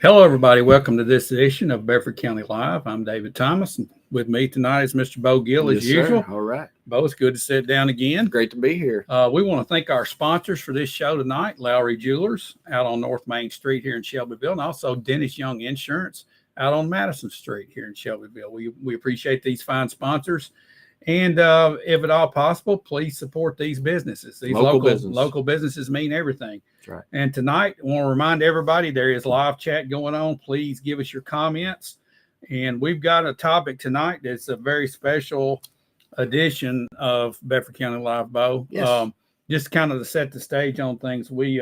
Hello, everybody. Welcome to this edition of Bedford County Live. I'm David Thomas, and with me tonight is Mr. Bo Gill, as Yes, usual. sir. All right. Bo, it's good to sit down again. Great to be here. We want to thank our sponsors for this show tonight, Lowry Jewelers out on North Main Street here in Shelbyville, and also Dennis Young Insurance out on Madison Street here in Shelbyville. We appreciate these fine sponsors. And if at all possible, please support these businesses. These local businesses mean everything. That's right. And tonight, I want to remind everybody there is live chat going on. Please give us your comments. And we've got a topic tonight that's a very special edition of Bedford County Live, Bo. Yes. Just kind of to set the stage on things, we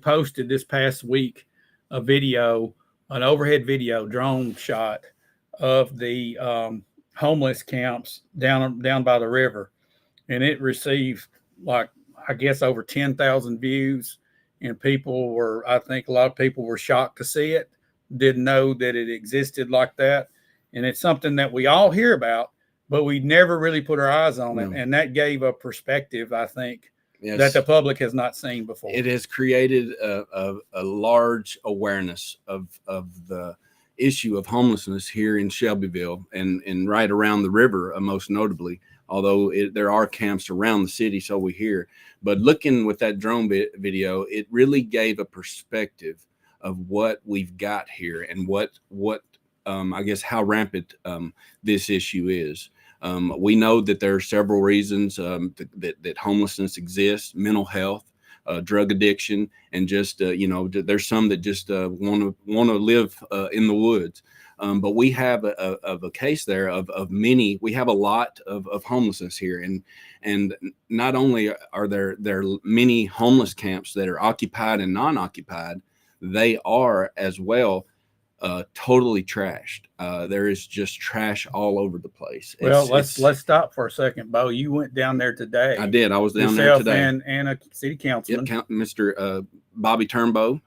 posted this past week a video, an overhead video drone shot of the homeless camps down by the river, and it received I guess over 10,000 views, and I think a lot of people were shocked to see it, didn't know that it existed like that. And it's something that we all hear about, but we never really put our eyes on it. And that gave a perspective, I think, that the public has not seen before. It has created a large awareness of the issue of homelessness here in Shelbyville and right around the river, most notably, although there are camps around the city, so we hear. But looking with that drone video, it really gave a perspective of what we've got here and what I guess how rampant this issue is. We know that there are several reasons that homelessness exists: mental health, drug addiction, and just there's some that just want to live in the woods. But we have a case there of many. We have a lot of homelessness here, and not only are there many homeless camps that are occupied and non-occupied, they are as well totally trashed. There is just trash all over the place. Well, let's stop for a second, Bo. You went down there today. I did. I was down there today. And a city councilman. Yep, Mr. Bobby Turnbow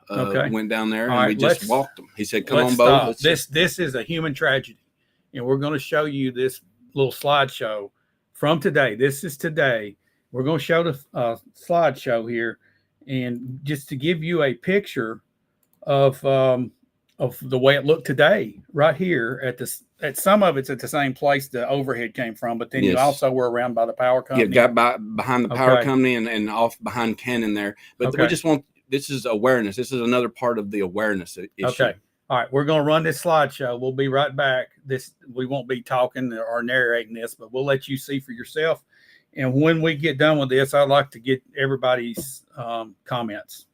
went down there, and we just walked him. He said, "Come on, Bo." This is a human tragedy, and we're going to show you this little slideshow from today. This is today. We're going to show the slideshow here, and just to give you a picture of the way it looked today, right here at some of it's at the same place the overhead came from, but then you also were around by the power company. Yeah, got behind the power company and off behind Cannon there. But we just this is awareness. This is another part of the awareness issue. Okay. All right. We're going to run this slideshow. We'll be right back. We won't be talking or narrating this, but we'll let you see for yourself. And when we get done with this, I'd like to get everybody's comments.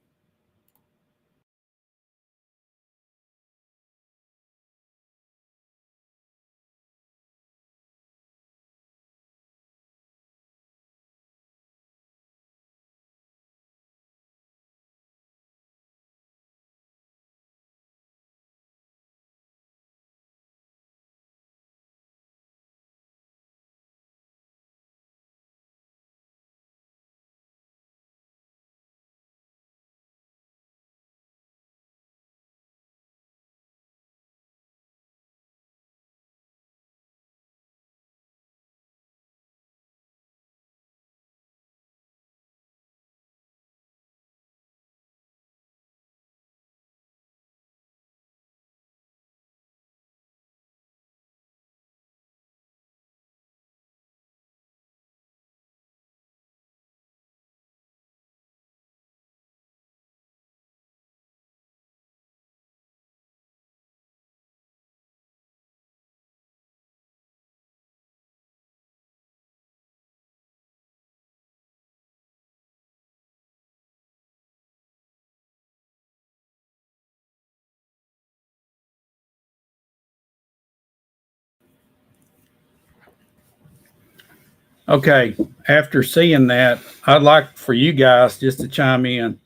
Okay, after seeing that, I'd like for you guys just to chime in.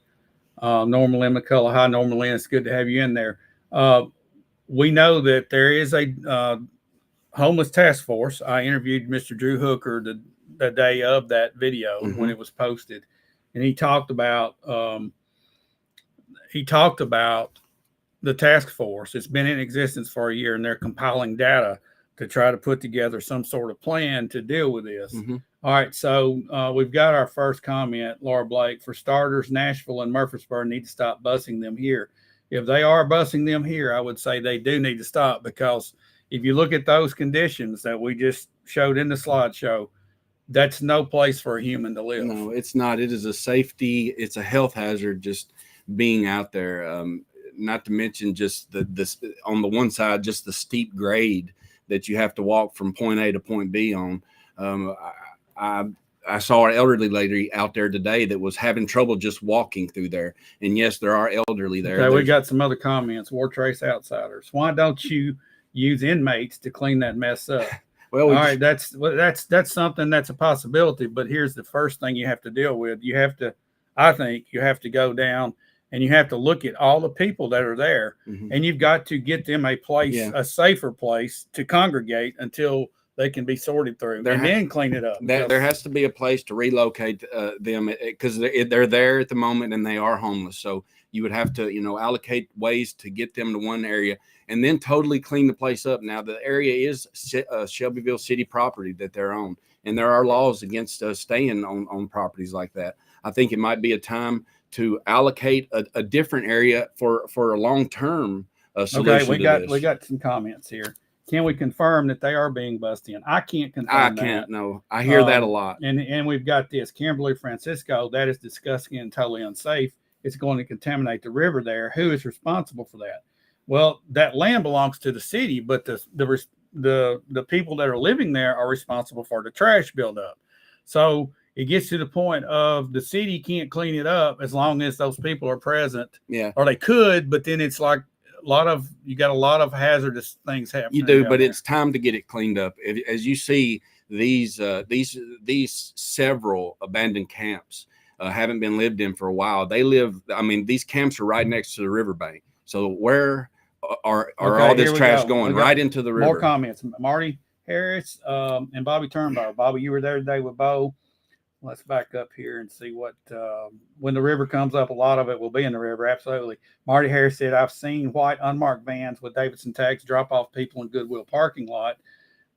Norma Lynn McCullough, hi, Norma Lynn, it's good to have you in there. We know that there is a homeless task force. I interviewed Mr. Drew Hooker the day of that video when it was posted, and he talked about the task force. It's been in existence for a year, and they're compiling data to try to put together some sort of plan to deal with this. All right, so we've got our first comment, Laura Blake. For starters, Nashville and Murfreesboro need to stop busing them here. if they are busing them here, I would say they do need to stop, because if you look at those conditions that we just showed in the slideshow, that's no place for a human to live. No, it's not. It is a safety, it's a health hazard just being out there. Not to mention just this on the one side, just the steep grade that you have to walk from point A to point B on. I saw an elderly lady out there today that was having trouble just walking through there. And yes, there are elderly there. Okay, we got some other comments. War Trace Outsiders. Why don't you use inmates to clean that mess up? Well, all right, that's something that's a possibility. But here's the first thing you have to deal with. I think you have to go down and you have to look at all the people that are there, and you've got to get them a place, a safer place to congregate until they can be sorted through, and then clean it up. There has to be a place to relocate them, because they're there at the moment and they are homeless. So you would have to, allocate ways to get them to one area and then totally clean the place up. Now, the area is Shelbyville city property that they're on, and there are laws against staying on properties like that. I think it might be a time to allocate a different area for a long-term solution. Okay, we got some comments here. Can we confirm that they are being bussed in? I can't confirm that. I can't. No, I hear that a lot. And we've got this Kimberly Francisco. That is disgusting and totally unsafe. It's going to contaminate the river there. Who is responsible for that? Well, that land belongs to the city, but the people that are living there are responsible for the trash buildup. So it gets to the point of the city can't clean it up as long as those people are present. Yeah. Or they could, but then it's like you got a lot of hazardous things happening. You do, but it's time to get it cleaned up. As you see, these several abandoned camps haven't been lived in for a while. These camps are right next to the riverbank. So where are all this trash going? Right into the river. More comments. Marty Harris and Bobby Turnbow. Bobby, you were there today with Bo. Let's back up here and see what when the river comes up, a lot of it will be in the river. Absolutely. Marty Harris said, I've seen white unmarked vans with Davidson tags drop off people in Goodwill parking lot.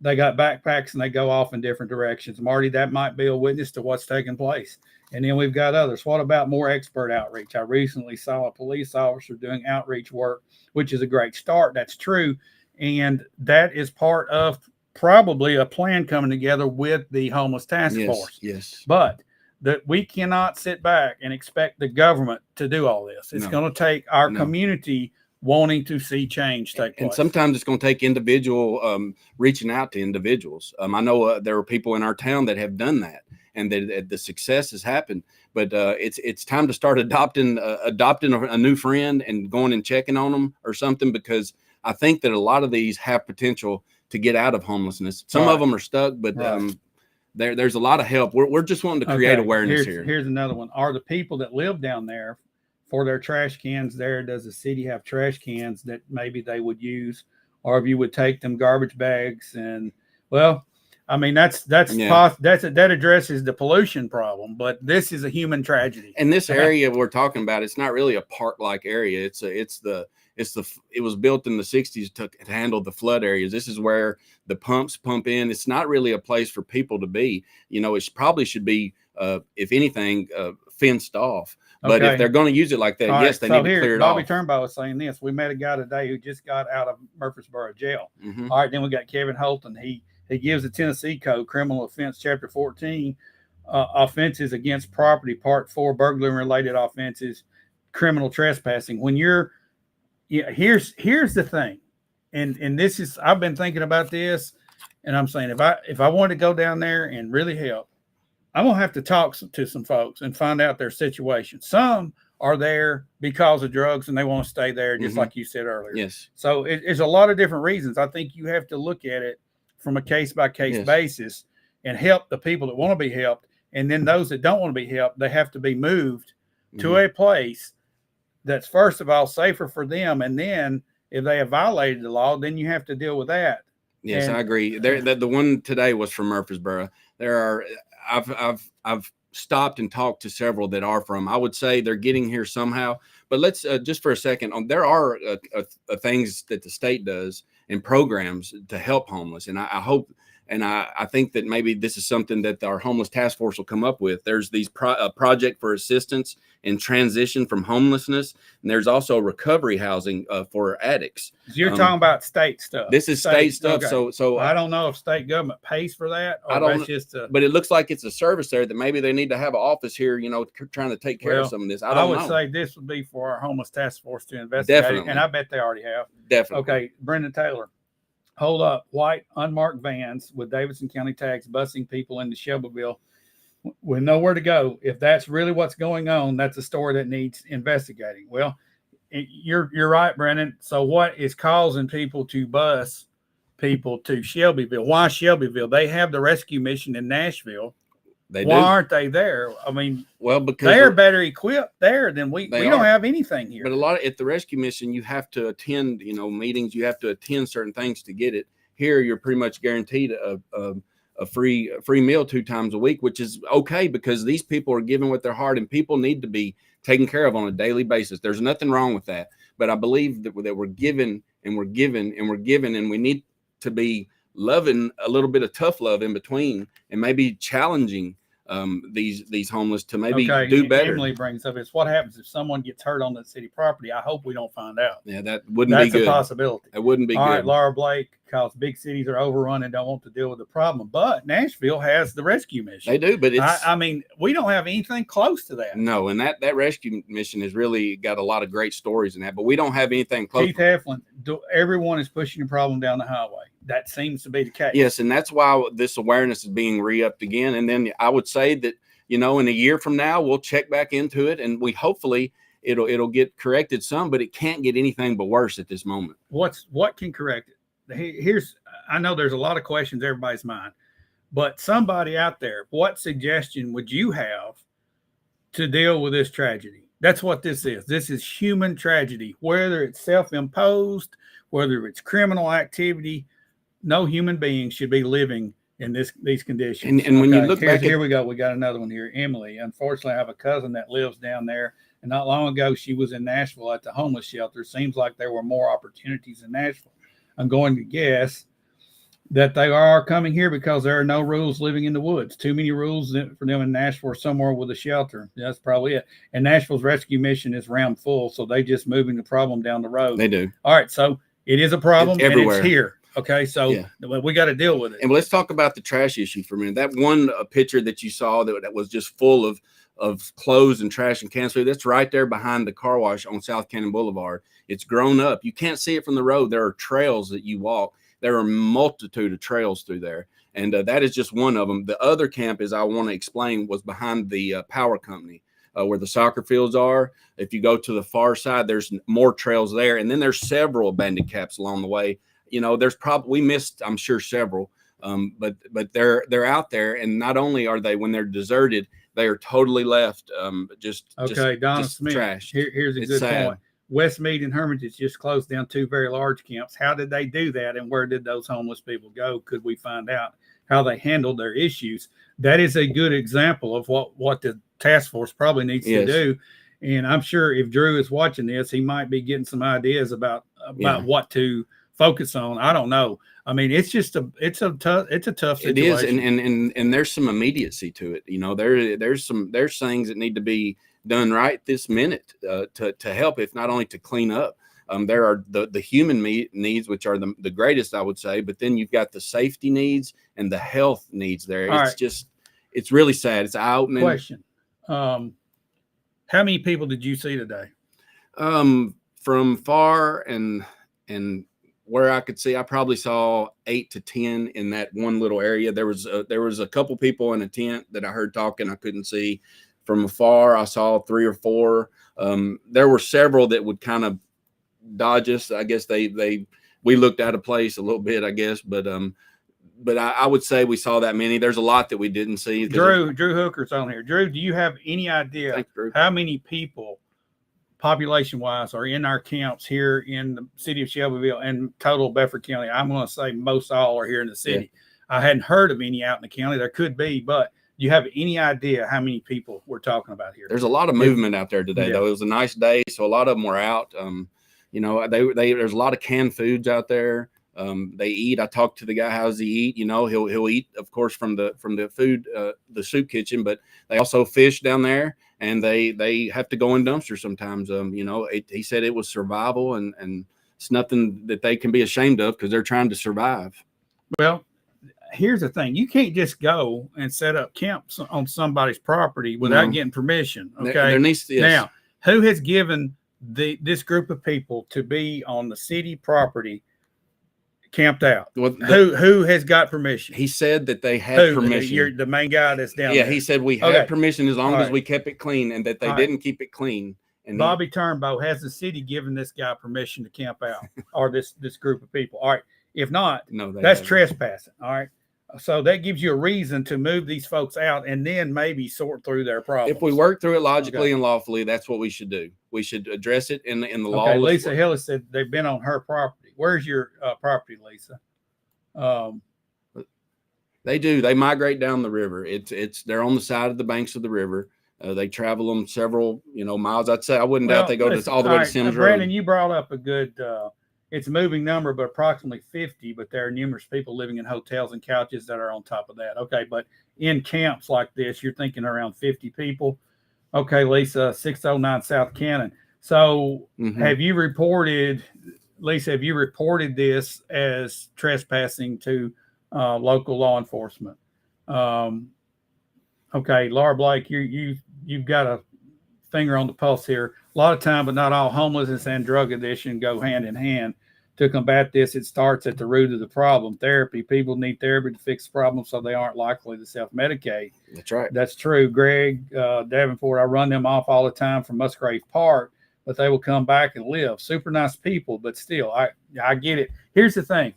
They got backpacks and they go off in different directions. Marty, that might be a witness to what's taking place. And then we've got others. What about more expert outreach? I recently saw a police officer doing outreach work, which is a great start. That's true. And that is part of probably a plan coming together with the homeless task force. Yes. But that we cannot sit back and expect the government to do all this. It's going to take our community wanting to see change take place. And sometimes it's going to take individual reaching out to individuals. I know there are people in our town that have done that, and that the success has happened. But it's time to start adopting a new friend and going and checking on them or something, because I think that a lot of these have potential to get out of homelessness. Some of them are stuck, but there's a lot of help. We're just wanting to create awareness here. Here's another one. Are the people that live down there for their trash cans there, does the city have trash cans that maybe they would use? Or if you would take them garbage bags and, well, I mean, that addresses the pollution problem, but this is a human tragedy. And this area we're talking about, it's not really a park-like area. It was built in the 60s to handle the flood areas. This is where the pumps pump in. It's not really a place for people to be. It probably should be, if anything, fenced off. But if they're going to use it like that, yes, they need to clear it off. Bobby Turnbow was saying this. We met a guy today who just got out of Murfreesboro jail. Mm-hmm. All right, then we got Kevin Holton. He gives the Tennessee Code, Criminal Offense, Chapter 14, offenses against property, Part 4, burglary-related offenses, criminal trespassing. When you're here's the thing, and this is, I've been thinking about this, and I'm saying if I want to go down there and really help, I'm gonna have to talk to some folks and find out their situation. Some are there because of drugs and they want to stay there, just like you said earlier. Yes. So it's a lot of different reasons. I think you have to look at it from a case by case basis and help the people that want to be helped, and then those that don't want to be helped, they have to be moved to a place that's first of all safer for them, and then if they have violated the law, then you have to deal with that. Yes, I agree. The one today was from Murfreesboro. I've stopped and talked to several that are from. I would say they're getting here somehow. But let's just for a second. There are things that the state does and programs to help homeless, and I hope And I think that maybe this is something that our homeless task force will come up with. There's these project for assistance in transition from homelessness, and there's also recovery housing for addicts. You're talking about state stuff. This is state stuff. Okay. So I don't know if state government pays for that, or I don't. that's just but it looks like it's a service there that maybe they need to have an office here, trying to take care of some of this. I would say this would be for our homeless task force to investigate. Definitely. And I bet they already have. Definitely. Okay, Brendan Taylor. Hold up. White unmarked vans with Davidson County tags busing people into Shelbyville with nowhere to go. If that's really what's going on, that's a story that needs investigating. Well, you're right, Brendan. So what is causing people to bus people to Shelbyville? Why Shelbyville? They have the rescue mission in Nashville. Why aren't they there? I mean, well, because they're better equipped there than we don't have anything here. But a lot at the rescue mission, you have to attend, meetings. You have to attend certain things to get it. Here, you're pretty much guaranteed a free meal 2 times a week, which is okay because these people are giving with their heart, and people need to be taken care of on a daily basis. There's nothing wrong with that. But I believe that we're given and we're given and we're given, and we need to be loving a little bit of tough love in between, and maybe challenging these homeless to maybe do better. Emily brings up is what happens if someone gets hurt on the city property. I hope we don't find out. Yeah, that wouldn't be good. That's a possibility. It wouldn't be good. All right, Laura Blake, because big cities are overrun and don't want to deal with the problem. But Nashville has the rescue mission. They do, but I mean, we don't have anything close to that. No, and that rescue mission has really got a lot of great stories in that, but we don't have anything close. Keith Heflin, everyone is pushing the problem down the highway. That seems to be the case. Yes, and that's why this awareness is being re-upped again. And then I would say that, in a year from now, we'll check back into it, and we hopefully it'll get corrected some, but it can't get anything but worse at this moment. What can correct it? I know there's a lot of questions in everybody's mind, but somebody out there, what suggestion would you have to deal with this tragedy? That's what this is. This is human tragedy, whether it's self-imposed, whether it's criminal activity. No human being should be living in these conditions. And when you look back, here we go. We got another one here. Emily. Unfortunately, I have a cousin that lives down there, and not long ago she was in Nashville at the homeless shelter. Seems like there were more opportunities in Nashville. I'm going to guess that they are coming here because there are no rules living in the woods. Too many rules for them in Nashville or somewhere with a shelter. That's probably it. And Nashville's rescue mission is round full, so they just moving the problem down the road. They do. All right, so it is a problem, it's everywhere. And it's here. Okay, so we got to deal with it. And let's talk about the trash issue for a minute. That one picture that you saw that was just full of clothes and trash and cans, that's right there behind the car wash on South Cannon Boulevard. It's grown up. You can't see it from the road. There are trails that you walk. There are a multitude of trails through there, and that is just one of them. The other camp, as I want to explain, was behind the power company. Where the soccer fields are. If you go to the far side, there's more trails there, and then there's several abandoned camps along the way. There's probably, we missed, I'm sure, several, but they're out there. And not only are they, when they're deserted, they are totally left. Donna Smith, trash. Here's a good point. Westmead and Hermitage just closed down 2 very large camps. How did they do that? And where did those homeless people go? Could we find out how they handled their issues? That is a good example of what the task force probably needs to do. And I'm sure if Drew is watching this, he might be getting some ideas about what to focus on. I don't know. I mean, it's a tough situation. It is, and there's some immediacy to it. There's things that need to be done right this minute to help, if not only to clean up. There are the human needs, which are the greatest, I would say, but then you've got the safety needs and the health needs there. It's really sad. It's eye-opening. Question. How many people did you see today? From far and where I could see, I probably saw 8 to 10 in that one little area. There was a couple people in a tent that I heard talking. I couldn't see. From afar, I saw 3 or 4. There were several that would kind of dodge us. I guess we looked out of place a little bit, I guess, but I would say we saw that many. There's a lot that we didn't see. Drew Hooker's on here. Drew, do you have any idea how many people, population-wise, are in our camps here in the city of Shelbyville and total Bedford County? I'm going to say most all are here in the city. Yeah. I hadn't heard of any out in the county. There could be, but do you have any idea how many people we're talking about here? There's a lot of movement out there today, though. It was a nice day, so a lot of them were out. There's a lot of canned foods out there. They eat. I talked to the guy. How's he eat? You know, he'll eat, of course, from the food, the soup kitchen, but they also fish down there, and they have to go in dumpsters sometimes. You know, he said it was survival, and it's nothing that they can be ashamed of because they're trying to survive. Well, here's the thing: you can't just go and set up camps on somebody's property without getting permission. Okay, there needs to, yes. Now, who has given this group of people to be on the city property camped out? Well, who has got permission? He said that they had permission. You're the main guy that's down there. He said we had permission as long as we kept it clean, and that they didn't keep it clean. And Bobby Turnbow, has the city given this guy permission to camp out, or this group of people? All right. If not, no, that's trespassing. All right. So that gives you a reason to move these folks out and then maybe sort through their problems. If we work through it logically and lawfully, that's what we should do. We should address it in the law. Okay, Lisa Hill said they've been on her property. Where's your property, Lisa? They do. They migrate down the river. They're on the side of the banks of the river. They travel them several miles. I'd say I wouldn't doubt they go all the way to Sims Road. Brandon, you brought up a good. It's a moving number, but approximately 50. But there are numerous people living in hotels and couches that are on top of that. Okay, but in camps like this, you're thinking around 50 people. Okay, Lisa, 609 South Cannon. So have you reported, Lisa, this as trespassing to local law enforcement? Okay, Laura Blake, you've got a finger on the pulse here. A lot of time, but not all, homelessness and drug addiction go hand in hand. To combat this, it starts at the root of the problem. Therapy. People need therapy to fix the problem so they aren't likely to self-medicate. That's right. That's true. Greg Davenport, I run them off all the time from Musgrave Park, but they will come back and live. Super nice people, but still, I get it. Here's the thing.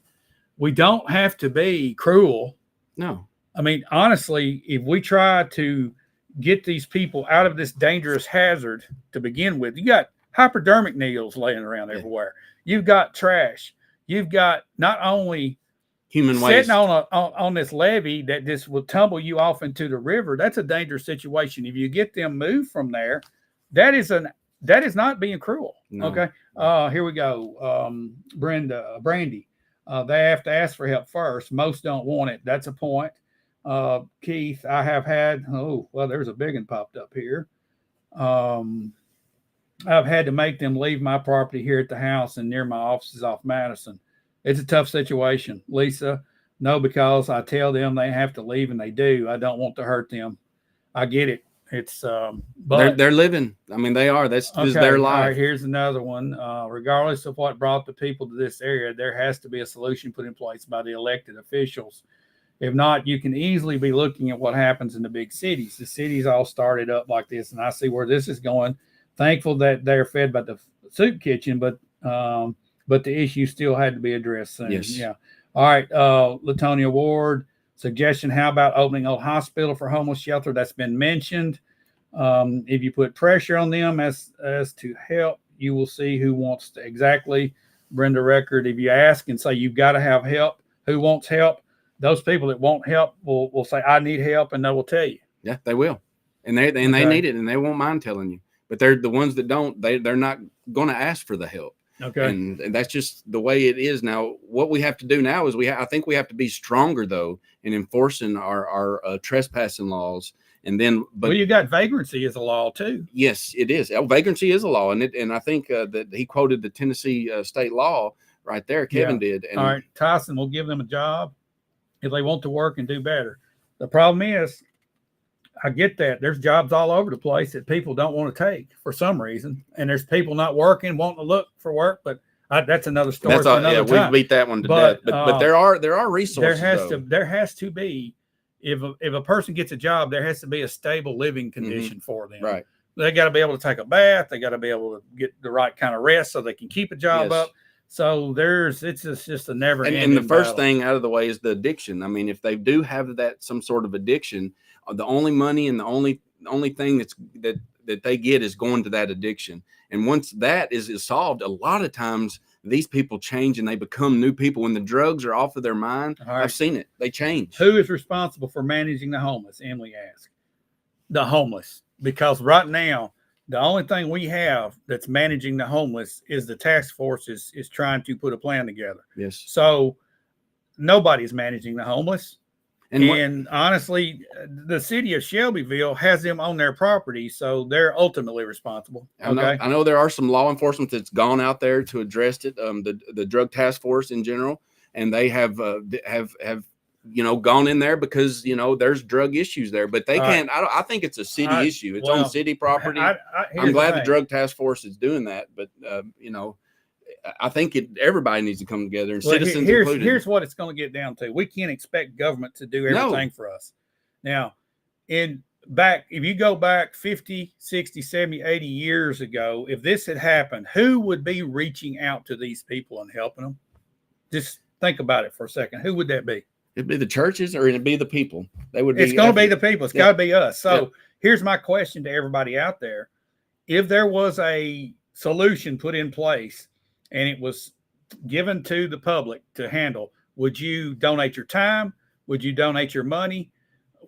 We don't have to be cruel. No. I mean, honestly, if we try to get these people out of this dangerous hazard to begin with, you got hypodermic needles laying around everywhere. You've got trash. You've got not only human waste sitting on this levee that just will tumble you off into the river. That's a dangerous situation. If you get them moved from there, that is not being cruel. No. Okay. Here we go. Brandy. They have to ask for help first. Most don't want it. That's a point. Keith, I have had, there's a big one popped up here. I've had to make them leave my property here at the house and near my offices off Madison. It's a tough situation. Lisa, no, because I tell them they have to leave and they do. I don't want to hurt them. I get it. It's, but they're living. I mean, they are. This is their life. All right, here's another one. Regardless of what brought the people to this area, there has to be a solution put in place by the elected officials. If not, you can easily be looking at what happens in the big cities. The cities all started up like this, and I see where this is going. Thankful that they're fed by the soup kitchen, but the issue still had to be addressed soon. Yes. Yeah. All right. Latonia Ward, suggestion, how about opening a hospital for homeless shelter? That's been mentioned. If you put pressure on them as to help, you will see who wants to. Exactly. Brenda Record, if you ask and say you've got to have help, who wants help? Those people that won't help will say, I need help, and they will tell you. Yeah, they will. And they need it, and they won't mind telling you. But they're the ones that don't, they're not going to ask for the help. Okay. And that's just the way it is now. What we have to do now is I think we have to be stronger, though, in enforcing our trespassing laws. And then, but you got vagrancy as a law too. Yes, it is. Vagrancy is a law, and I think that he quoted the Tennessee state law right there. Kevin did. And, all right, Tyson will give them a job if they want to work and do better. The problem is, I get that there's jobs all over the place that people don't want to take for some reason, and there's people not working, wanting to look for work. But that's another story. That's all, we beat that one to death. But there are resources. There has to be. If a person gets a job, there has to be a stable living condition for them. Right. They got to be able to take a bath. They got to be able to get the right kind of rest so they can keep a job up. So it's just a never ending. And the first thing out of the way is the addiction. I mean, if they do have some sort of addiction, the only money and the only thing that they get is going to that addiction. And once that is solved, a lot of times these people change and they become new people. When the drugs are off of their mind, right. I've seen it. They change. Who is responsible for managing the homeless? Emily asked. The homeless. Because right now, The only thing we have that's managing the homeless is the task force is trying to put a plan together. Yes. So nobody's managing the homeless. And honestly, the city of Shelbyville has them on their property, so they're ultimately responsible. Okay. I know there are some law enforcement that's gone out there to address it. The drug task force in general, and they have gone in there because there's drug issues there, but they can't. I think it's a city issue. It's on city property. I'm glad the drug task force is doing that, but I think everybody needs to come together, and citizens included. Here's what it's going to get down to. We can't expect government to do everything for us. Now, if you go back 50, 60, 70, 80 years ago, if this had happened, who would be reaching out to these people and helping them? Just think about it for a second. Who would that be? It'd be the churches, or it'd be the people. They would be. It's going to be the people. It's got to be us. So here's my question to everybody out there. If there was a solution put in place and it was given to the public to handle, would you donate your time? Would you donate your money?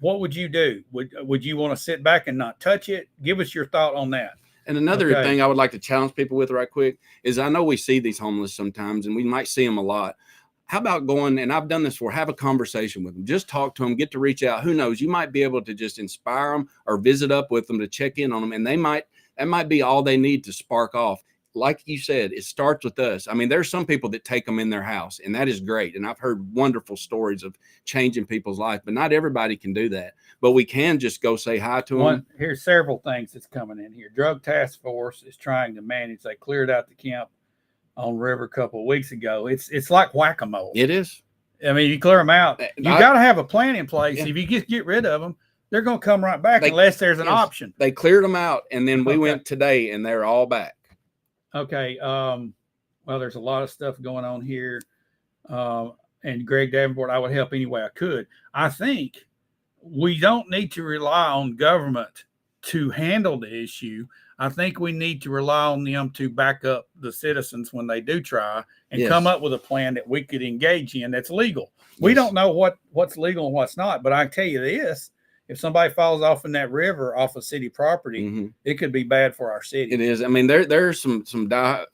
What would you do? Would you want to sit back and not touch it? Give us your thought on that. And another thing I would like to challenge people with right quick is, I know we see these homeless sometimes, and we might see them a lot. How about going, and I've done this before, have a conversation with them, just talk to them, get to reach out. Who knows? You might be able to just inspire them or visit up with them to check in on them. And that might be all they need to spark off. Like you said, it starts with us. I mean, there's some people that take them in their house, and that is great. And I've heard wonderful stories of changing people's life, but not everybody can do that. But we can just go say hi to them. Here's several things that's coming in here. Drug task force is trying to manage. They cleared out the camp on River a couple of weeks ago. It's like whack-a-mole. It is. I mean, you clear them out. You got to have a plan in place. If you just get rid of them, they're going to come right back unless there's an option. They cleared them out, and then we went today, and they're all back. Okay. Well, there's a lot of stuff going on here. And Greg Davenport, I would help any way I could. I think we don't need to rely on government to handle the issue. I think we need to rely on them to back up the citizens when they do try and come up with a plan that we could engage in that's legal. We don't know what's legal and what's not, but I tell you this, if somebody falls off in that river off of city property, it could be bad for our city. It is. I mean, there's some. I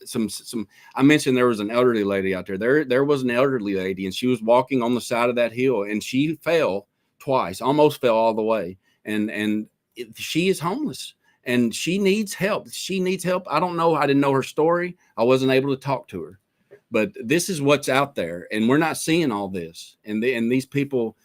mentioned there was an elderly lady out there. There was an elderly lady, and she was walking on the side of that hill, and she fell twice, almost fell all the way, and she is homeless, and she needs help. She needs help. I don't know. I didn't know her story. I wasn't able to talk to her, but this is what's out there, and we're not seeing all this. And these people,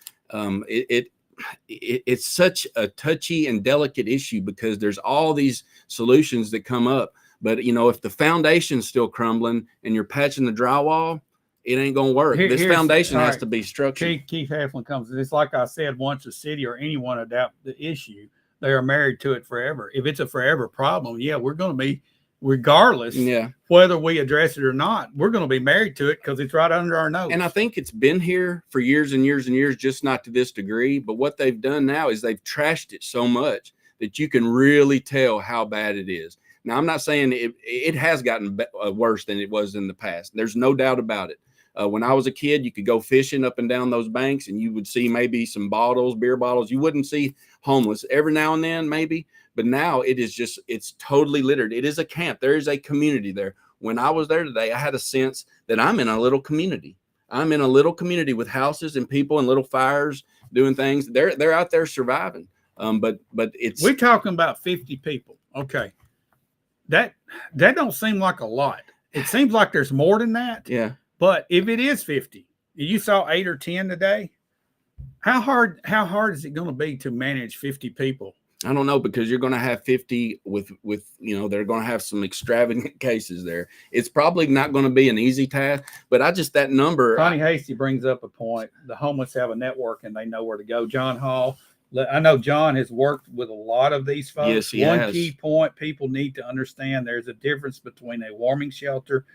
it's such a touchy and delicate issue because there's all these solutions that come up. But, if the foundation's still crumbling and you're patching the drywall, it ain't going to work. This foundation has to be structured. Keith Heflin comes. It's like I said, once a city or anyone adapt the issue, they are married to it forever. If it's a forever problem, we're going to be, regardless whether we address it or not, we're going to be married to it because it's right under our nose. And I think it's been here for years and years and years, just not to this degree. But what they've done now is they've trashed it so much that you can really tell how bad it is. Now, I'm not saying it has gotten worse than it was in the past. There's no doubt about it. When I was a kid, you could go fishing up and down those banks and you would see maybe some bottles, beer bottles. You wouldn't see homeless every now and then, maybe. But now it's totally littered. It is a camp. There is a community there. When I was there today, I had a sense that I'm in a little community. I'm in a little community with houses and people and little fires doing things. They're out there surviving. But we're talking about 50 people. Okay. That don't seem like a lot. It seems like there's more than that. Yeah. But if it is 50, you saw 8 or 10 today, how hard is it going to be to manage 50 people? I don't know, because you're going to have 50 with they're going to have some extravagant cases there. It's probably not going to be an easy task, but that number. Connie Hasty brings up a point. The homeless have a network and they know where to go. John Hall, I know John has worked with a lot of these folks. Yes, he has. One key point people need to understand, there's a difference between a warming shelter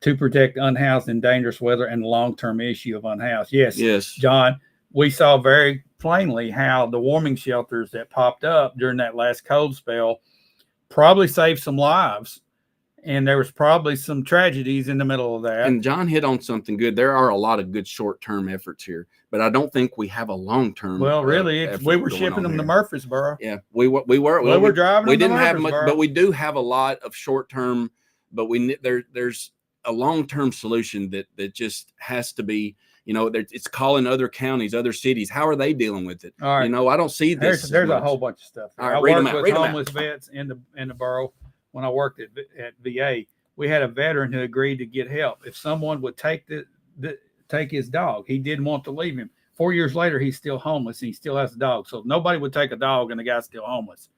to protect unhoused in dangerous weather and the long-term issue of unhoused. Yes, John, we saw very plainly how the warming shelters that popped up during that last cold spell probably saved some lives. and there was probably some tragedies in the middle of that. And John hit on something good. There are a lot of good short-term efforts here, but I don't think we have a long-term. Well, really, we were shipping them to Murfreesboro. Yeah, we were. We were driving. We didn't have much, but we do have a lot of short-term. But there's a long-term solution that just has to be. You know, it's calling other counties, other cities. How are they dealing with it? All right. You know, I don't see this. There's a whole bunch of stuff. All right, I read them worked out. with homeless vets in the borough when I worked at VA. We had a veteran who agreed to get help if someone would take take his dog. He didn't want to leave him. 4 years later, he's still homeless and he still has a dog. So nobody would take a dog and the guy's still homeless.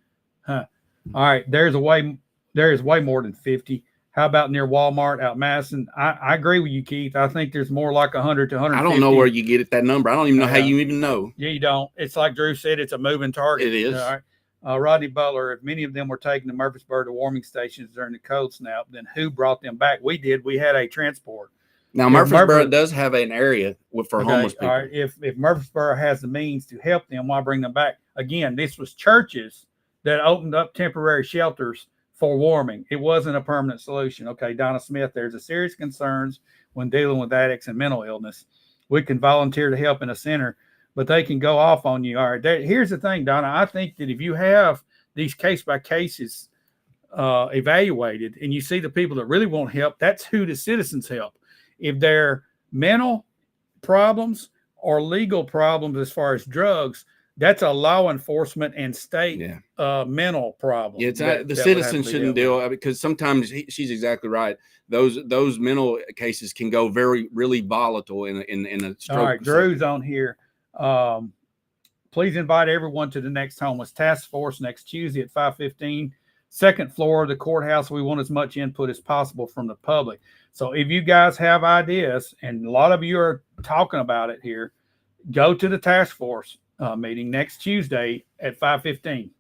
Huh. All right. There is way more than 50. How about near Walmart out Madison? I agree with you, Keith. I think there's more like 100 to 150. I don't know where you get that number. I don't even know how you even know. Yeah, you don't. It's like Drew said, it's a moving target. It is. All right. Rodney Butler, if many of them were taken to Murfreesboro to warming stations during the cold snap, then who brought them back? We did. We had a transport. Now, Murfreesboro does have an area for homeless people. All right. If Murfreesboro has the means to help them, why bring them back? Again, this was churches that opened up temporary shelters for warming. It wasn't a permanent solution. Okay, Donna Smith, there's a serious concerns when dealing with addicts and mental illness. We can volunteer to help in a center, but they can go off on you. All right, here's the thing, Donna. I think that if you have these case by cases evaluated and you see the people that really want help, that's who the citizens help. If they're mental problems or legal problems as far as drugs, that's a law enforcement and state mental problem. Yeah, the citizens shouldn't deal, because sometimes she's exactly right. Those mental cases can go really volatile in a stroke. All right, Drew's on here. Please invite everyone to the next homeless task force next Tuesday at 5:15. Second floor of the courthouse. We want as much input as possible from the public. So if you guys have ideas, and a lot of you are talking about it here, go to the task force meeting next Tuesday at 5:15.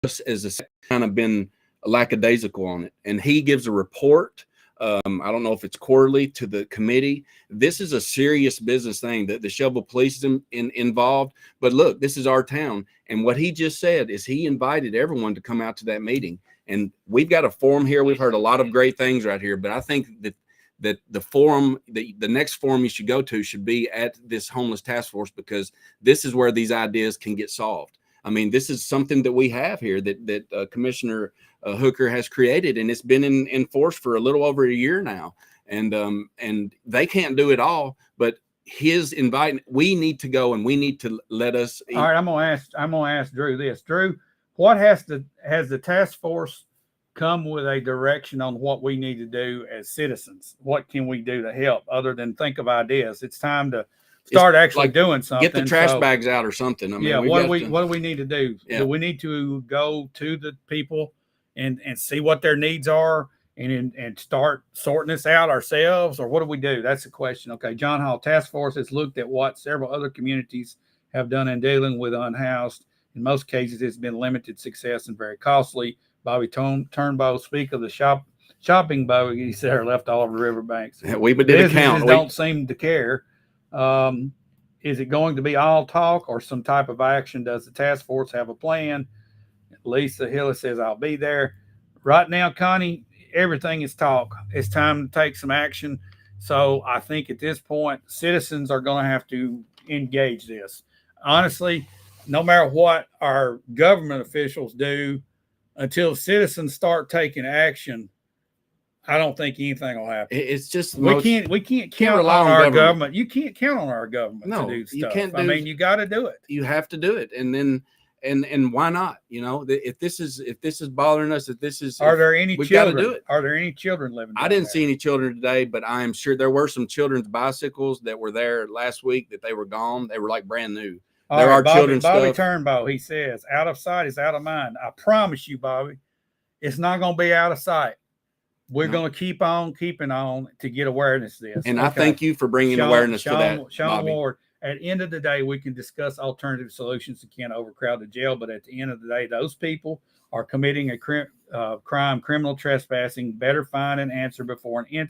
As a kind of been lackadaisical on it, and he gives a report. I don't know if it's quarterly to the committee. This is a serious business thing that the Shelbyville Police is involved. But look, this is our town, and what he just said is he invited everyone to come out to that meeting. And we've got a forum here. We've heard a lot of great things right here, but I think that the forum, the next forum you should go to should be at this homeless task force, because this is where these ideas can get solved. I mean, this is something that we have here that Commissioner Hooker has created, and it's been in force for a little over a year now. And they can't do it all, but his inviting, we need to go and we need to let us. All right, I'm gonna ask Drew this. Drew, what has the task force come with a direction on what we need to do as citizens? What can we do to help other than think of ideas? It's time to start actually doing something. Get the trash bags out or something. I mean, what do we need to do? Yeah. Do we need to go to the people and see what their needs are and start sorting this out ourselves, or what do we do? That's the question. Okay, John Hall Task Force has looked at what several other communities have done in dealing with unhoused. In most cases, it's been limited success and very costly. Bobby Turnbow, speak of the shopping bogeys that are left all over the riverbanks. Yeah, we did a count. Don't seem to care. Is it going to be all talk or some type of action? Does the task force have a plan? Lisa Hill says, I'll be there. Right now, Connie, everything is talk. It's time to take some action. So I think at this point, citizens are going to have to engage this. Honestly, no matter what our government officials do, until citizens start taking action, I don't think anything will happen. It's just we can't count on our government. You can't count on our government to do stuff. You can't. I mean, you got to do it. You have to do it, and then and why not? You know, if this is bothering us, are there any we've children? Got to do it. Are there any children living? I didn't see any children today, but I am sure there were some children's bicycles that were there last week that they were gone. They were like brand new. There are children's stuff. Bobby Turnbow, he says, out of sight is out of mind. I promise you, Bobby, it's not going to be out of sight. We're going to keep on keeping on to get awareness of this. And I thank you for bringing awareness to that, Sean Bobby. Ward, at the end of the day, we can discuss alternative solutions that can't overcrowd the jail. But at the end of the day, those people are committing a crime, criminal trespassing, better find and answer before an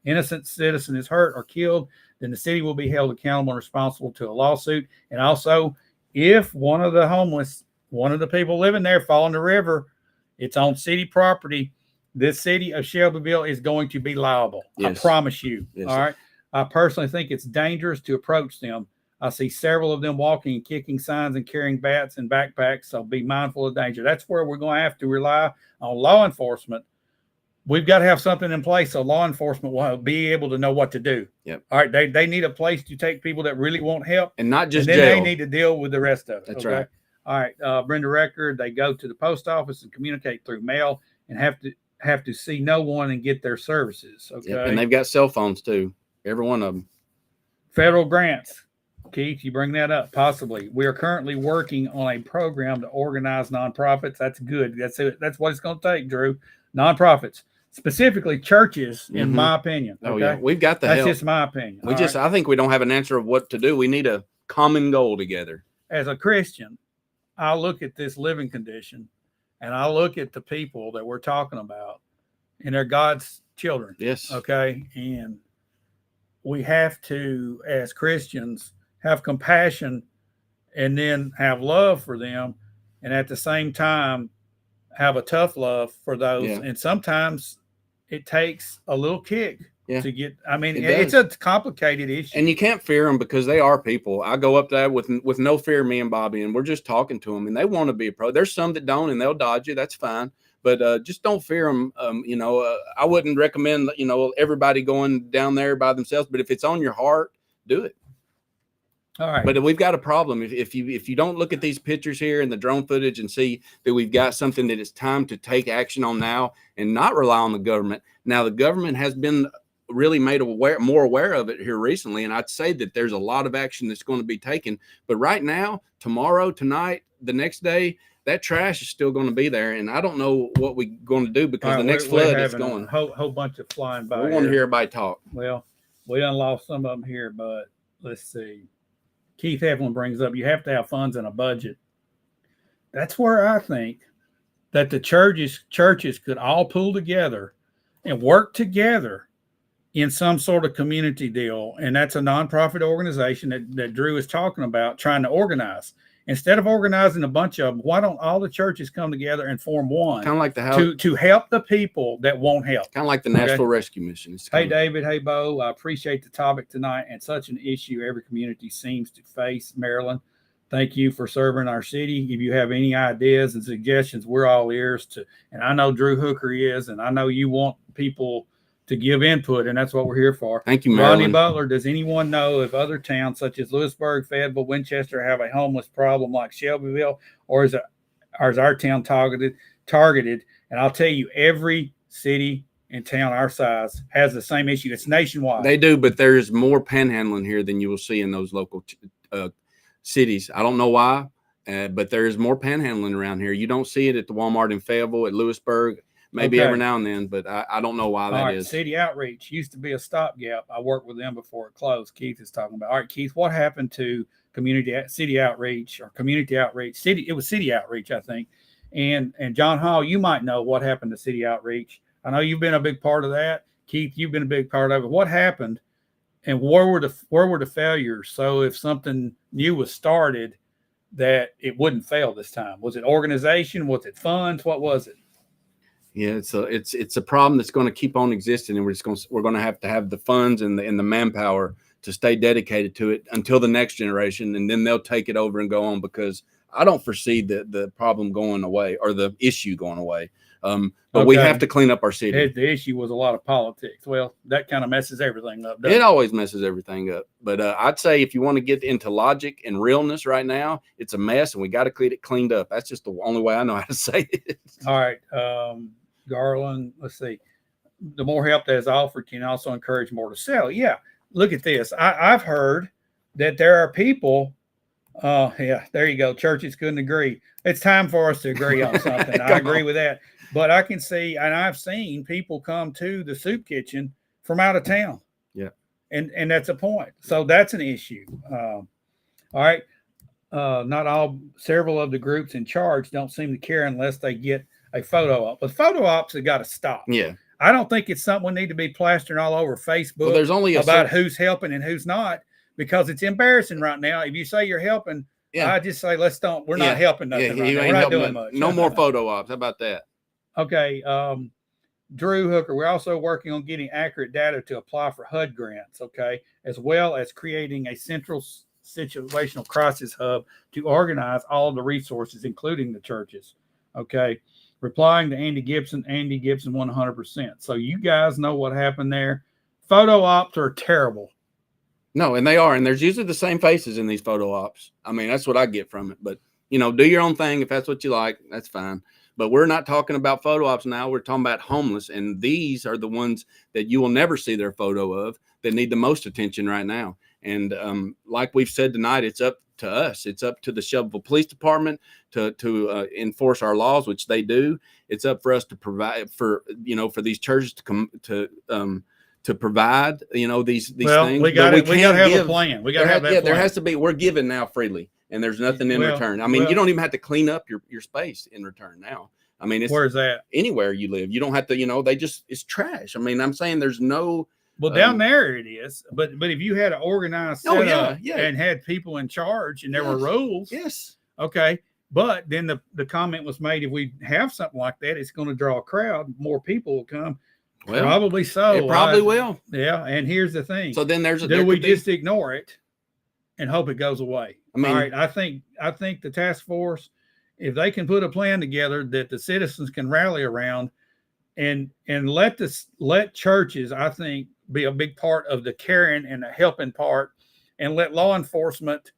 innocent citizen is hurt or killed, then the city will be held accountable and responsible to a lawsuit. And also, if one of the people living there fall in the river, it's on city property, this city of Shelbyville is going to be liable. Yes. I promise you. Yes. All right. I personally think it's dangerous to approach them. I see several of them walking and kicking signs and carrying bats and backpacks. So be mindful of danger. That's where we're going to have to rely on law enforcement. We've got to have something in place so law enforcement will be able to know what to do. Yep. All right. They need a place to take people that really want help. And not just and then jail. They need to deal with the rest of it. That's right. All right. Brenda Record, they go to the post office and communicate through mail and have to see no one and get their services. Okay. Yep. And they've got cell phones too. Every one of them. Federal grants. Keith, you bring that up. Possibly. We are currently working on a program to organize nonprofits. That's good. That's it. That's what it's going to take, Drew. Nonprofits, specifically churches, in my opinion. Okay? Oh yeah, we've got the help. That's just my opinion. I think we don't have an answer of what to do. We need a common goal together. As a Christian, I look at this living condition and I look at the people that we're talking about, and they're God's children. Yes. Okay. And we have to, as Christians, have compassion and then have love for them. And at the same time, have a tough love for those. Yeah. And sometimes it takes a little kick to get, I mean, it's a complicated issue. And you can't fear them because they are people. I go up there with no fear, me and Bobby, and we're just talking to them and they want to be a pro. There's some that don't and they'll dodge you. That's fine. But just don't fear them. I wouldn't recommend, everybody going down there by themselves. But if it's on your heart, do it. All right. But we've got a problem. If you don't look at these pictures here and the drone footage and see that we've got something that it's time to take action on now and not rely on the government. Now, the government has been really made more aware of it here recently. And I'd say that there's a lot of action that's going to be taken. But right now, tomorrow, tonight, the next day, that trash is still going to be there. And I don't know what we're going to do because the next flood is going. A whole bunch of flying by. We want to hear everybody talk. Well, we done lost some of them here, but let's see. Keith Heflin brings up, you have to have funds in a budget. That's where I think that the churches could all pull together and work together in some sort of community deal. And that's a nonprofit organization that Drew is talking about trying to organize. Instead of organizing a bunch of them, why don't all the churches come together and form one? Kind of like to help the people that won't help. Kind of like the Nashville Rescue Mission. Hey, David. Hey, Bo. I appreciate the topic tonight and such an issue every community seems to face. Maryland, thank you for serving our city. If you have any ideas and suggestions, we're all ears to. And I know Drew Hooker is, and I know you want people to give input, and that's what we're here for. Thank you, Marilyn. Rodney Butler, does anyone know if other towns such as Lewisburg, Fayetteville, Winchester have a homeless problem like Shelbyville, or is our town targeted? And I'll tell you, every city and town our size has the same issue. It's nationwide. They do, but there's more panhandling here than you will see in those local cities. I don't know why, but there's more panhandling around here. You don't see it at the Walmart in Fayetteville, at Lewisburg. Maybe every now and then, but I don't know why that is. City outreach used to be a stopgap. I worked with them before it closed. Keith is talking about. All right, Keith, what happened to city outreach? It was city outreach, I think. And John Hall, you might know what happened to city outreach. I know you've been a big part of that. Keith, you've been a big part of it. What happened, and where were the failures? So if something new was started, that it wouldn't fail this time. Was it organization? Was it funds? What was it? Yeah, it's a problem that's going to keep on existing, and we're going to have the funds and the manpower to stay dedicated to it until the next generation, and then they'll take it over and go on, because I don't foresee the problem going away or the issue going away. But we have to clean up our city. The issue was a lot of politics. Well, that kind of messes everything up. It always messes everything up. But I'd say if you want to get into logic and realness right now, it's a mess, and we got to get it cleaned up. That's just the only way I know how to say it. All right. Garland, let's see. The more help that is offered can also encourage more to sell. Yeah. Look at this. I've heard that there are people. Yeah, there you go. Churches couldn't agree. It's time for us to agree on something. I agree with that. But I can see, and I've seen people come to the soup kitchen from out of town. Yeah. And that's a point. So that's an issue. All right. several of the groups in charge don't seem to care unless they get a photo op. But photo ops have got to stop. Yeah. I don't think it's something we need to be plastering all over Facebook Well, there's only about who's helping and who's not, because it's embarrassing right now. If you say you're helping, I just say, we're not helping nothing right now. We're not doing much. No more photo ops. How about that? Okay. Drew Hooker, we're also working on getting accurate data to apply for HUD grants, okay, as well as creating a central situational crisis hub to organize all of the resources, including the churches, okay. Replying to Andy Gibson 100%. So you guys know what happened there. Photo ops are terrible. No, and they are, and there's usually the same faces in these photo ops. I mean, that's what I get from it. But, do your own thing. If that's what you like, that's fine. But we're not talking about photo ops now. We're talking about homeless, and these are the ones that you will never see their photo of that need the most attention right now. And like we've said tonight, it's up to us. It's up to the Shelbyville Police Department to enforce our laws, which they do. It's up for us to provide for these churches to come to provide these things. We got to have a plan. We got to have that plan. There has to be. We're giving now freely, and there's nothing in return. I mean, you don't even have to clean up your space in return now. I mean, where's that? Anywhere you live, you don't have to. It's trash. I mean, I'm saying there's no. Well, down there it is, but if you had an organized setup and had people in charge and there were rules, okay. But then the comment was made: if we have something like that, it's going to draw a crowd. More people will come. Well, probably so. It probably will. Yeah, and here's the thing. So then do we just ignore it and hope it goes away? I mean, all right. I think the task force, if they can put a plan together that the citizens can rally around, and let churches, I think, be a big part of the caring and the helping part, and let law enforcement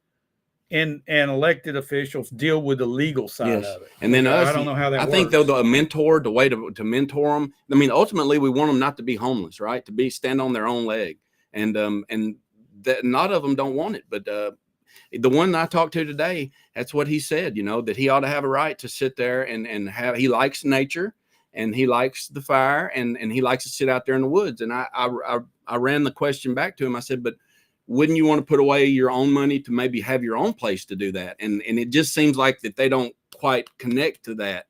and elected officials deal with the legal side of it. And then I don't know how that works. I think though the way to mentor them. I mean, ultimately we want them not to be homeless, right? To stand on their own leg, and that not of them don't want it, but the one I talked to today, that's what he said. That he ought to have a right to sit there and have. He likes nature. And he likes the fire, and he likes to sit out there in the woods. And I ran the question back to him. I said, but wouldn't you want to put away your own money to maybe have your own place to do that? And it just seems like that they don't quite connect to that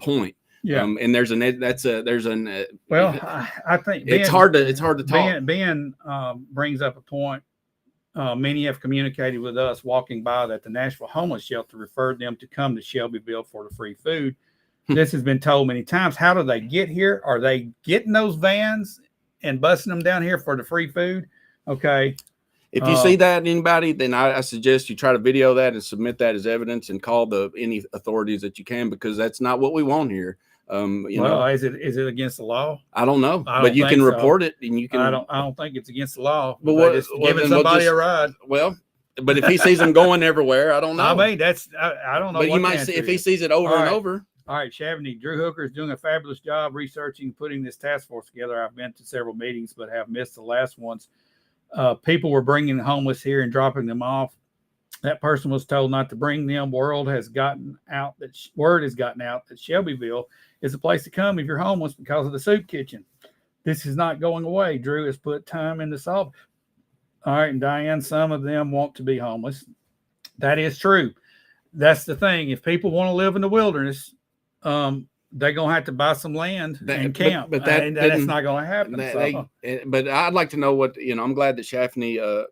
point. Yeah. And I think it's hard to talk. Ben brings up a point. Many have communicated with us walking by that the Nashville Homeless Shelter referred them to come to Shelbyville for the free food. This has been told many times. How do they get here? Are they getting those vans and busting them down here for the free food? Okay. If you see that anybody, then I suggest you try to video that and submit that as evidence and call any authorities that you can, because that's not what we want here. Is it against the law? I don't know, but you can report it, and you can. I don't think it's against the law. But just giving somebody a ride. Well, but if he sees them going everywhere, I don't know. I mean, I don't know. But you might see if he sees it over and over. All right, Shavney, Drew Hooker is doing a fabulous job researching and putting this task force together. I've been to several meetings, but have missed the last ones. People were bringing the homeless here and dropping them off. That person was told not to bring them. Word has gotten out that Shelbyville is a place to come if you're homeless because of the soup kitchen. This is not going away. Drew has put time into solve. All right, and Diane, some of them want to be homeless. That is true. That's the thing. If people want to live in the wilderness, they're gonna have to buy some land and camp, but that's not gonna happen. But I'd like to know what I'm glad that Shavney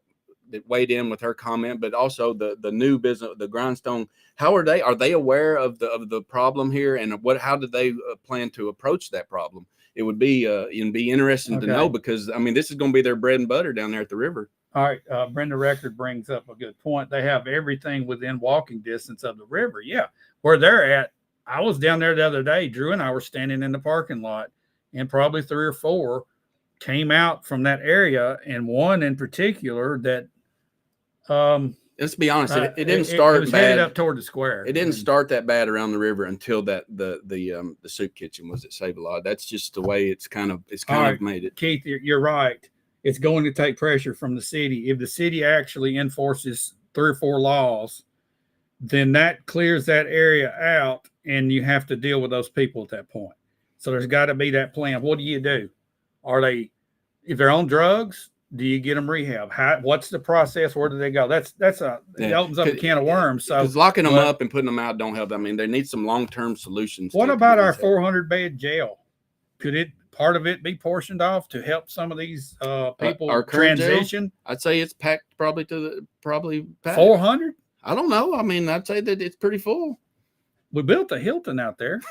that weighed in with her comment, but also the new business, the Grindstone. How are they? Are they aware of the problem here, and how do they plan to approach that problem? It would be interesting to know, because I mean this is going to be their bread and butter down there at the river. All right, Brenda Record brings up a good point. They have everything within walking distance of the river. Yeah, where they're at. I was down there the other day. Drew and I were standing in the parking lot, and probably 3 or 4 came out from that area, and one in particular that. Let's be honest. It didn't start it was bad. Headed up toward the square. It didn't start that bad around the river until the soup kitchen was at Save-A-Lot. That's just the way it's kind of made it. Keith, you're right. It's going to take pressure from the city. If the city actually enforces 3 or 4 laws, then that clears that area out, and you have to deal with those people at that point. So there's got to be that plan. What do you do? If they're on drugs, Do you get them rehab? What's the process? Where do they go? It opens up a can of worms. So because locking them up and putting them out don't help. I mean, they need some long-term solutions. What about our 400 bed jail? Could part of it be portioned off to help some of these people our transition? Jail, I'd say it's packed probably 400. I don't know. I mean, I'd say that it's pretty full. We built a Hilton out there.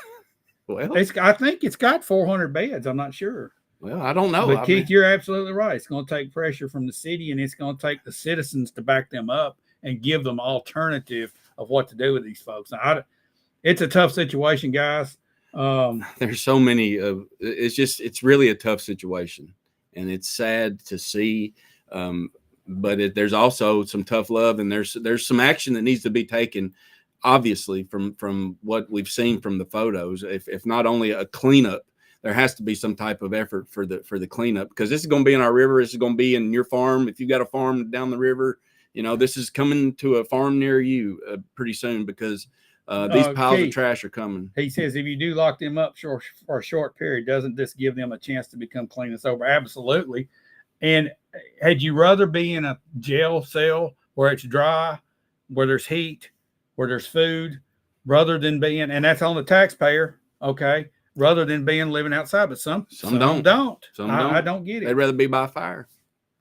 Well, I think it's got 400 beds. I'm not sure. Well, I don't know. But Keith, you're absolutely right. It's going to take pressure from the city, and it's going to take the citizens to back them up and give them alternative of what to do with these folks. Now, it's a tough situation, guys. There's so many it's really a tough situation, and it's sad to see. But there's also some tough love, and there's some action that needs to be taken. Obviously, from what we've seen from the photos, if not only a cleanup, there has to be some type of effort for the cleanup, because this is going to be in our river. This is going to be in your farm. If you got a farm down the river, this is coming to a farm near you pretty soon, because these piles of trash are coming. He says if you do lock them up for a short period, doesn't this give them a chance to become clean and sober? Absolutely. And had you rather be in a jail cell where it's dry, where there's heat, where there's food, rather than being, and that's on the taxpayer, okay, rather than living outside? But some don't. I don't get it. They'd rather be by fire.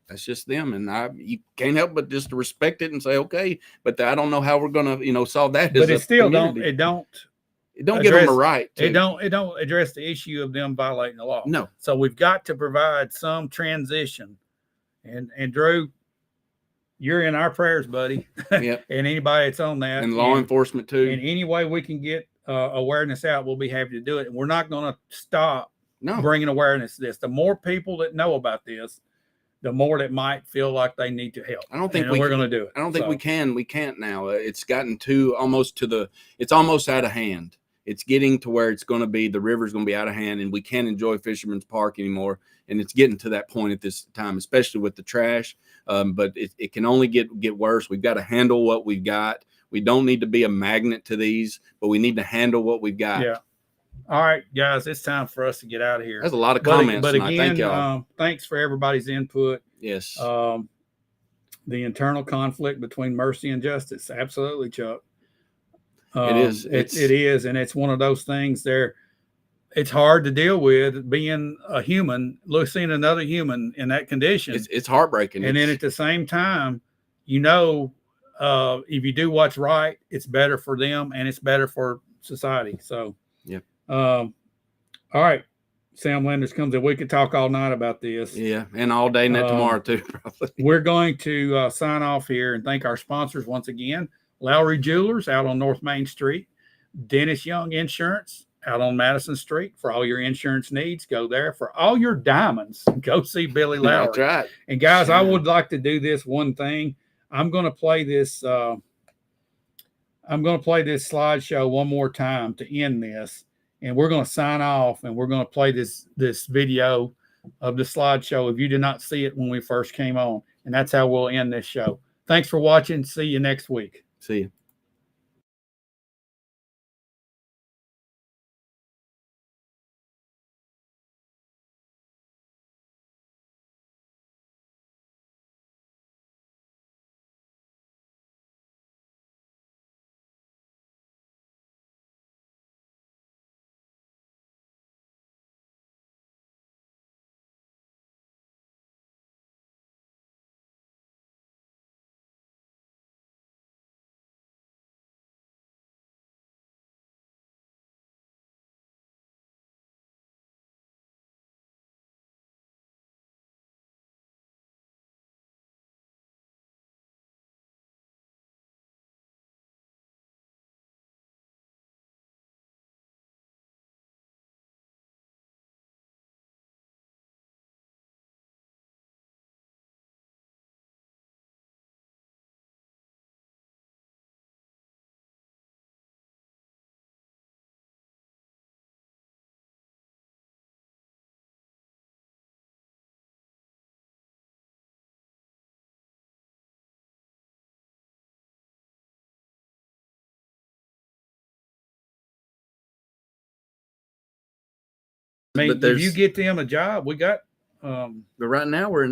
That's just them, and you can't help but just to respect it and say okay. But I don't know how we're gonna solve that. But it still don't give them a right. It don't address the issue of them violating the law. No. So we've got to provide some transition, and Drew, you're in our prayers, buddy. Yep. And anybody that's on that, and law enforcement too. In any way we can get awareness out, we'll be happy to do it. And we're not going to stop bringing awareness to this. The more people that know about this, the more that might feel like they need to help. I don't think we're going to do it. I don't think we can. We can't now. It's gotten it's almost out of hand. It's getting to where it's going to be, the river's going to be out of hand, and we can't enjoy Fisherman's Park anymore. And it's getting to that point at this time, especially with the trash. But it can only get worse. We've got to handle what we've got. We don't need to be a magnet to these, but we need to handle what we've got. Yeah. All right, guys, it's time for us to get out of here. There's a lot of comments. But again, thank y'all. Thanks for everybody's input. Yes. The internal conflict between mercy and justice. Absolutely, Chuck. It is. It is. And it's one of those things there. It's hard to deal with being a human, seeing another human in that condition. It's heartbreaking. And then at the same time, if you do what's right, it's better for them and it's better for society. So, yeah. All right. Sam Lenders comes in. We could talk all night about this. Yeah. And all day and tomorrow too, probably. We're going to sign off here and thank our sponsors once again. Lowry Jewelers out on North Main Street. Dennis Young Insurance out on Madison Street. For all your insurance needs, go there. For all your diamonds, go see Billy Lowry. That's right. And guys, I would like to do this one thing. I'm going to play this slideshow one more time to end this, and we're going to sign off, and we're going to play this video of the slideshow if you did not see it when we first came on, and that's how we'll end this show. Thanks for watching. See you next week. See you. If you get them a job, we got. But right now we're in